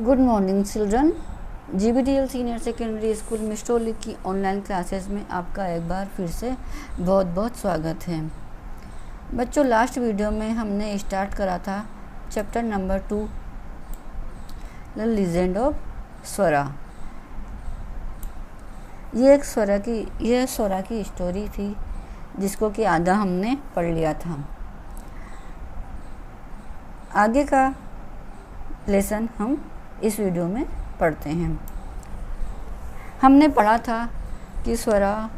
Good morning children. GBTL senior secondary school मिस्टोली की online classes में आपका एक बार फिर से बहुत बहुत स्वागत है। बच्चों, लास्ट वीडियो में हमने स्टार्ट करा था chapter number 2 the legend of Swara. यह स्वरा की स्टोरी थी जिसको कि आधा हमने पढ़ लिया था। आगे का लेसन हम इस वीडियो में पढ़ते हैं। हमने पढ़ा था कि स्वरा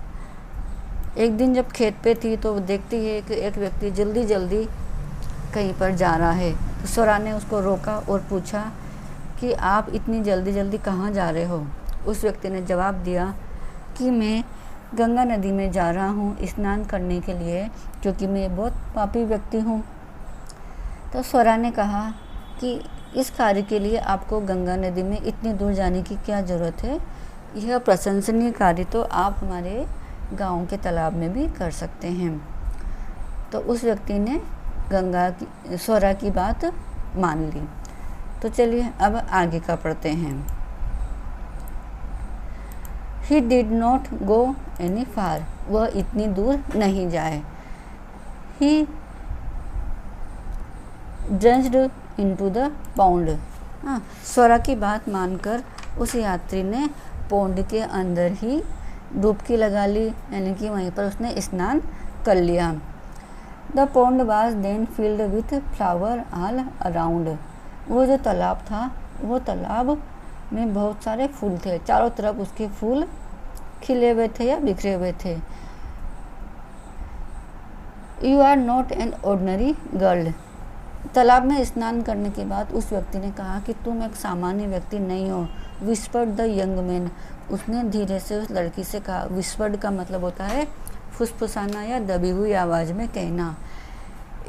एक दिन जब खेत पे थी तो देखती है कि एक व्यक्ति जल्दी जल्दी कहीं पर जा रहा है। तो स्वरा ने उसको रोका और पूछा कि आप इतनी जल्दी जल्दी कहाँ जा रहे हो। उस व्यक्ति ने जवाब दिया कि मैं गंगा नदी में जा रहा हूँ स्नान करने के लिए, क्योंकि मैं बहुत पापी व्यक्ति हूँ। तो स्वरा ने कहा कि इस कार्य के लिए आपको गंगा नदी में इतनी दूर जाने की क्या ज़रूरत है। यह प्रशंसनीय कार्य तो आप हमारे गांव के तालाब में भी कर सकते हैं। तो उस व्यक्ति ने स्वरा की बात मान ली। तो चलिए अब आगे का पढ़ते हैं। He did not go any far, वह इतनी दूर नहीं जाए। He judged into the pond, स्वरा की बात मानकर उस यात्री ने पौंड के अंदर ही डुबकी लगा ली, यानी कि वहीं पर उसने स्नान कर लिया। The pond was then filled with flower all around, वो जो तालाब था वो तालाब में बहुत सारे फूल थे, चारों तरफ उसके फूल खिले हुए थे या बिखरे हुए थे। You are not an ordinary girl, तालाब में स्नान करने के बाद उस व्यक्ति ने कहा कि तुम एक सामान्य व्यक्ति नहीं हो। विस्पर्ड द यंग मैन, उसने धीरे से उस लड़की से कहा। विस्पर्ड का मतलब होता है फुसफुसाना या दबी हुई आवाज़ में कहना।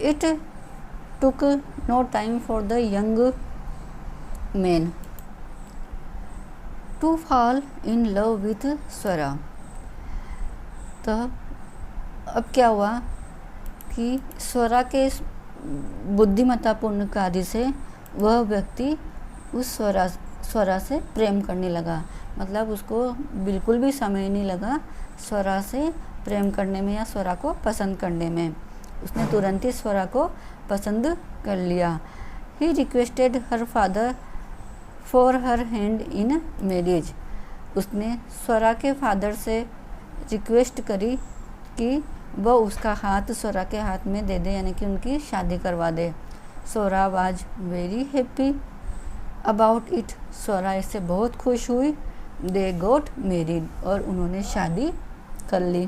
It took no time for the young man to fall in love with Swara. तो अब क्या हुआ कि स्वरा के बुद्धिमत्तापूर्ण कार्य से वह व्यक्ति उस स्वरा से प्रेम करने लगा। मतलब उसको बिल्कुल भी समय नहीं लगा स्वरा से प्रेम करने में या स्वरा को पसंद करने में। उसने तुरंत ही स्वरा को पसंद कर लिया। He requested her father for her hand in marriage, उसने स्वरा के फादर से रिक्वेस्ट करी कि वह उसका हाथ स्वरा के हाथ में दे दे, यानी कि उनकी शादी करवा दे। Swara was very happy about it, Swara इससे बहुत खुश हुई। दे गॉट मैरिड, और उन्होंने शादी कर ली।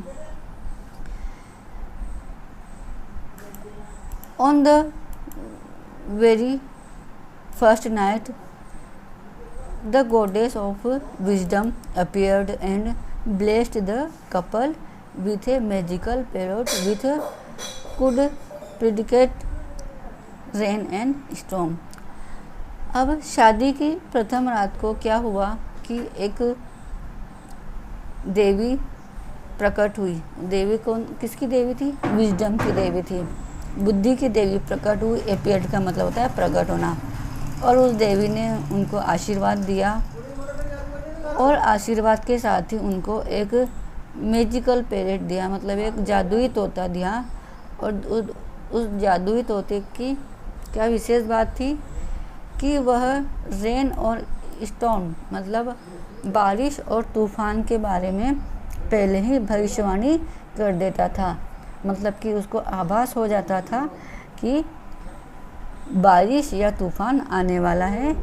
On the very first night the goddess of wisdom appeared and blessed the couple with a magical parrot which could predict rain and storm। अब शादी की प्रथम रात को क्या हुआ कि एक देवी प्रकट हुई। देवी कौन, किसकी देवी थी? विजडम की देवी थी, बुद्धि की देवी प्रकट हुई। एपियर्ड का मतलब होता है प्रकट होना। और उस देवी ने उनको आशीर्वाद दिया, और आशीर्वाद के साथ ही उनको एक मैजिकल पैरेट दिया, मतलब एक जादुई तोता दिया। और उस जादुई तोते की क्या विशेष बात थी कि वह रेन और स्टॉर्म, मतलब बारिश और तूफान के बारे में पहले ही भविष्यवाणी कर देता था। मतलब कि उसको आभास हो जाता था कि बारिश या तूफान आने वाला है,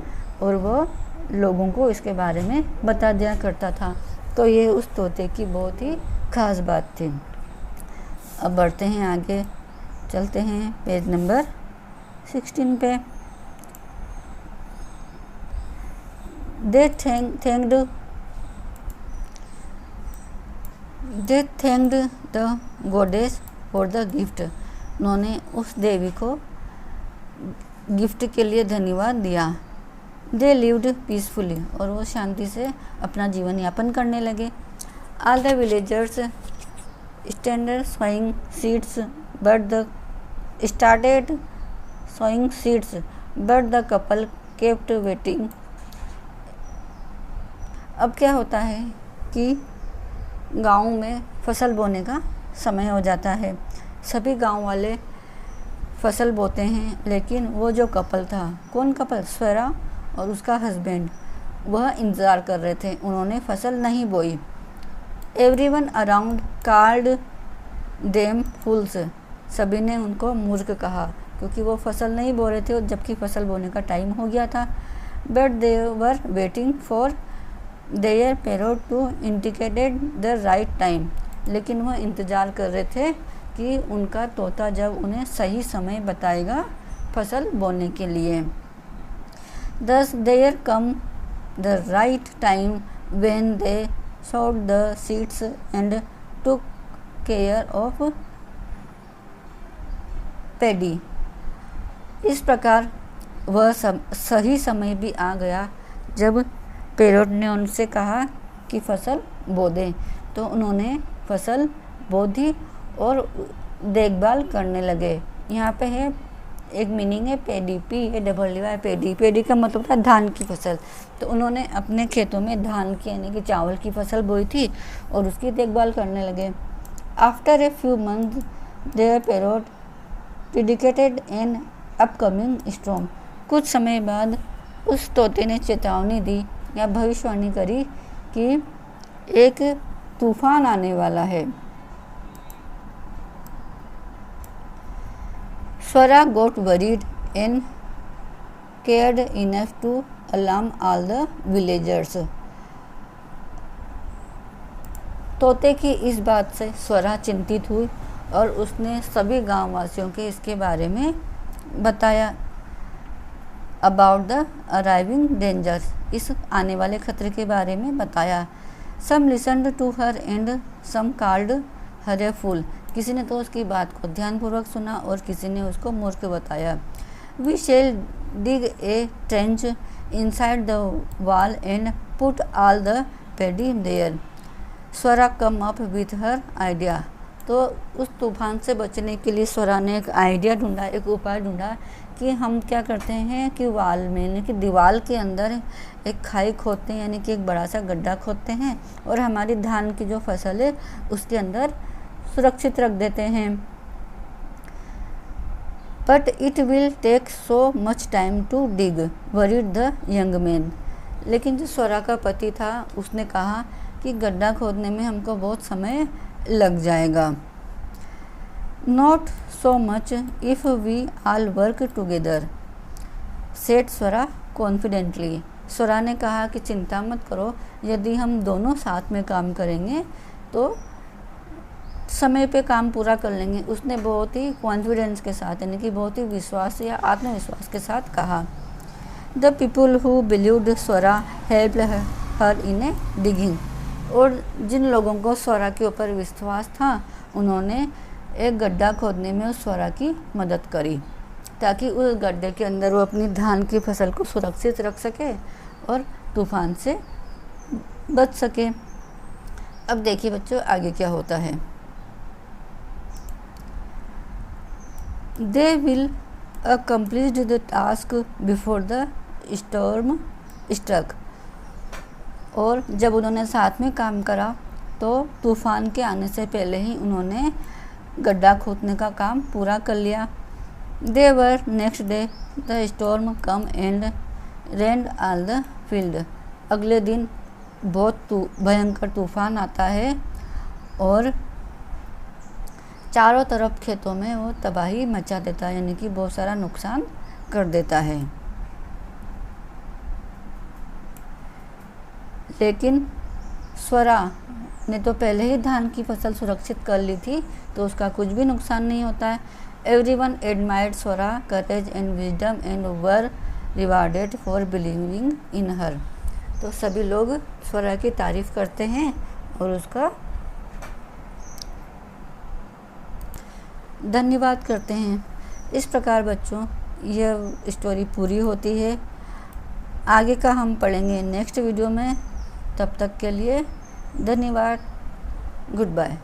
और वो लोगों को इसके बारे में बता दिया करता था। तो ये उस तोते की बहुत ही खास बात थी। अब बढ़ते हैं आगे, चलते हैं पेज नंबर 16 पे। They thanked the goddess for the gift, उन्होंने उस देवी को गिफ्ट के लिए धन्यवाद दिया। दे लिव्ड पीसफुली, और वो शांति से अपना जीवन यापन करने लगे। All the villagers started sowing seeds but the couple kept waiting अब क्या होता है कि गाँव में फसल बोने का समय हो जाता है। सभी गांव वाले फसल बोते हैं, लेकिन वो जो कपल था, कौन कपल, स्वरा और उसका हस्बैंड, वह इंतज़ार कर रहे थे, उन्होंने फसल नहीं बोई। एवरीवन अराउंड कॉल्ड देम फूल्स, सभी ने उनको मूर्ख कहा क्योंकि वो फसल नहीं बो रहे थे जबकि फसल बोने का टाइम हो गया था। But they were waiting for their parrot to indicated the right time, लेकिन वह इंतज़ार कर रहे थे कि उनका तोता जब उन्हें सही समय बताएगा फसल बोने के लिए। Thus there come the right time when they sowed the seeds and took care of paddy। इस प्रकार वह सही समय भी आ गया जब पैरोट ने उनसे कहा कि फसल बो दें, तो उन्होंने फसल बो दी और देखभाल करने लगे। यहाँ पे है एक मीनिंग है पेडी, PADDY, पेडी। पेडी का मतलब था धान की फसल। तो उन्होंने अपने खेतों में धान की यानी कि चावल की फसल बोई थी और उसकी देखभाल करने लगे। After a few month their parrot predicted an upcoming storm, कुछ समय बाद उस तोते ने चेतावनी दी या भविष्यवाणी करी कि एक तूफान आने वाला है। स्वरा got worried and cared enough to alarm all the villagers। तोते की इस बात से स्वरा चिंतित हुई और उसने सभी गांव वासियों के इसके बारे में बताया। अबाउट द अराइविंग डेंजर, इस आने वाले खतरे के बारे में बताया। Some listened to her and some called her a fool, किसी ने तो उसकी बात को ध्यानपूर्वक सुना और किसी ने उसको मूर्ख बताया। We shall dig a trench inside the wall and put all the paddy there. Swara come up with her idea, तो उस तूफान से बचने के लिए स्वरा ने एक आइडिया ढूंढा, एक उपाय ढूंढा कि हम क्या करते हैं कि वाल में यानी कि दीवार के अंदर एक खाई खोदते हैं, यानी कि एक बड़ा सा गड्ढा खोदते हैं और हमारी धान की जो फसल है उसके अंदर सुरक्षित रख देते हैं। But it will take so much time to dig, worried the young man. लेकिन जो स्वरा का पति था उसने कहा कि गड्ढा खोदने में हमको बहुत समय लग जाएगा। Not so much if we all work together, said Swara confidently. Swara ने कहा कि चिंता मत करो, यदि हम दोनों साथ में काम करेंगे तो समय पे काम पूरा कर लेंगे। उसने बहुत ही कॉन्फिडेंस के साथ यानी कि बहुत ही विश्वास या आत्मविश्वास के साथ कहा। The people who believed Swara helped her in A digging, और जिन लोगों को स्वरा के ऊपर विश्वास था उन्होंने एक गड्ढा खोदने में उस स्वरा की मदद करी ताकि उस गड्ढे के अंदर वो अपनी धान की फसल को सुरक्षित रख सके और तूफान से बच सके। अब देखिए बच्चों आगे क्या होता है। They will accomplish the task before the storm struck, और जब उन्होंने साथ में काम करा तो तूफान के आने से पहले ही उन्होंने गड्ढा खोदने का काम पूरा कर लिया। They were next day the storm come and rained all the field, अगले दिन बहुत भयंकर तूफान आता है और चारों तरफ खेतों में वो तबाही मचा देता है, यानी कि बहुत सारा नुकसान कर देता है। लेकिन स्वरा ने तो पहले ही धान की फसल सुरक्षित कर ली थी तो उसका कुछ भी नुकसान नहीं होता है। Everyone admired Swara courage and wisdom and were rewarded for believing in her, तो सभी लोग स्वरा की तारीफ करते हैं और उसका धन्यवाद करते हैं। इस प्रकार बच्चों यह स्टोरी पूरी होती है। आगे का हम पढ़ेंगे नेक्स्ट वीडियो में। तब तक के लिए धन्यवाद, गुड बाय।